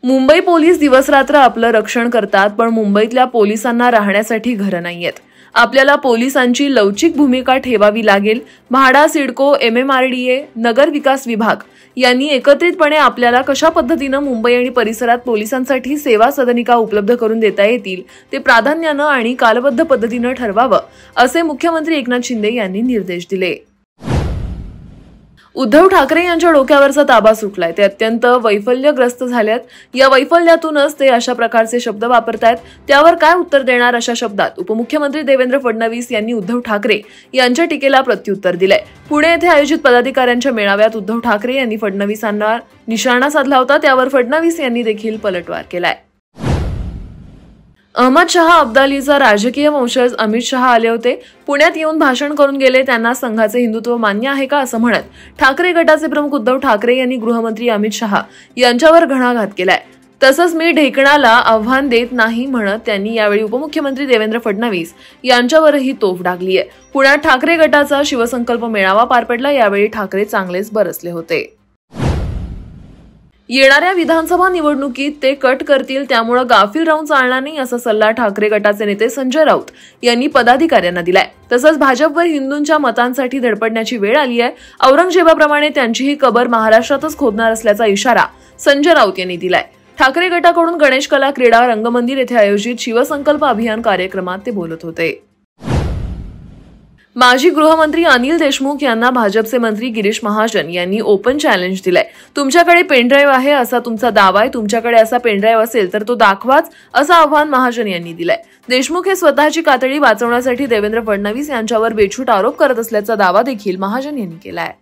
Mumbai police दिवसरात्र आपलं रक्षण करतात, पण मुंबईतल्या पोलिसांना राहण्यासाठी घरं नाहीयेत. आपल्याला पोलिसांची लवचिक भूमिका ठेवावी लागेल. म्हाडा, सिडको, MMRDA, नगर विकास विभाग यांनी एकत्रितपणे आपल्याला कशा पद्धतीनं मुंबई आणि परिसरात पोलिसांसाठी सेवा सदनिका उपलब्ध करून देता येतील ते प्राधान्यानं आणि कालबद्ध पद्धतीनं ठरवावं, असे मुख्यमंत्री एकनाथ शिंदे यांनी निर्देश दिले. उद्धव ठाकरे यांच्या डोक्यावरचा ताबा सुटलाय. ते अत्यंत वैफल्यग्रस्त झाल्यात. या वैफल्यातूनच ते अशा प्रकारचे शब्द वापरतायत. त्यावर काय उत्तर देणार, अशा शब्दात उपमुख्यमंत्री देवेंद्र फडणवीस यांनी उद्धव ठाकरे यांच्या टीकेला प्रत्युत्तर दिलंय. पुणे येथे आयोजित पदाधिकाऱ्यांच्या मेळाव्यात उद्धव ठाकरे यांनी फडणवीसांना निशाणा साधला होता. त्यावर फडणवीस यांनी देखील पलटवार केलाय. अहमद शहा अब्दालीचा राजकीय वंशज अमित शहा आले होते. पुण्यात येऊन भाषण करून गेले. त्यांना संघाचे हिंदुत्व मान्य आहे का, असं म्हणत ठाकरे गटाचे प्रमुख उद्धव ठाकरे यांनी गृहमंत्री अमित शहा यांच्यावर घणाघात केलाय. तसंच मी ढेकणाला आव्हान देत नाही म्हणत त्यांनी यावेळी उपमुख्यमंत्री देवेंद्र फडणवीस यांच्यावरही तोफ डागलीय. पुण्यात ठाकरे गटाचा शिवसंकल्प मेळावा पार पडला. यावेळी ठाकरे चांगलेच बरसले होते. येणाऱ्या विधानसभा निवडणुकीत ते कट करतील, त्यामुळे गाफील राहून चालणार नाही, असा सल्ला ठाकरे गटाचे नेते संजय राऊत यांनी पदाधिकाऱ्यांना दिलाय. तसंच भाजपवर हिंदूंच्या मतांसाठी धडपडण्याची वेळ आली आहे. औरंगजेबाप्रमाणे त्यांचीही कबर महाराष्ट्रातच खोदणार असल्याचा इशारा संजय राऊत यांनी दिलाय. ठाकरे गटाकडून गणेश कला क्रीडा रंगमंदिर येथे आयोजित शिवसंकल्प अभियान कार्यक्रमात ते बोलत होते. माजी गृहमंत्री अनिल देशमुख यांना भाजपचे मंत्री गिरीश महाजन यांनी ओपन चॅलेंज दिलंय. तुमच्याकडे पेनड्राईव्ह आहे असा तुमचा दावा आहे. तुमच्याकडे असा पेनड्राईव्ह असेल तर तो दाखवाच, असं आव्हान महाजन यांनी दिलंय. देशमुख हे स्वतःची कातडी वाचवण्यासाठी देवेंद्र फडणवीस यांच्यावर बेछूट आरोप करत असल्याचा दावा देखील महाजन यांनी केलाय.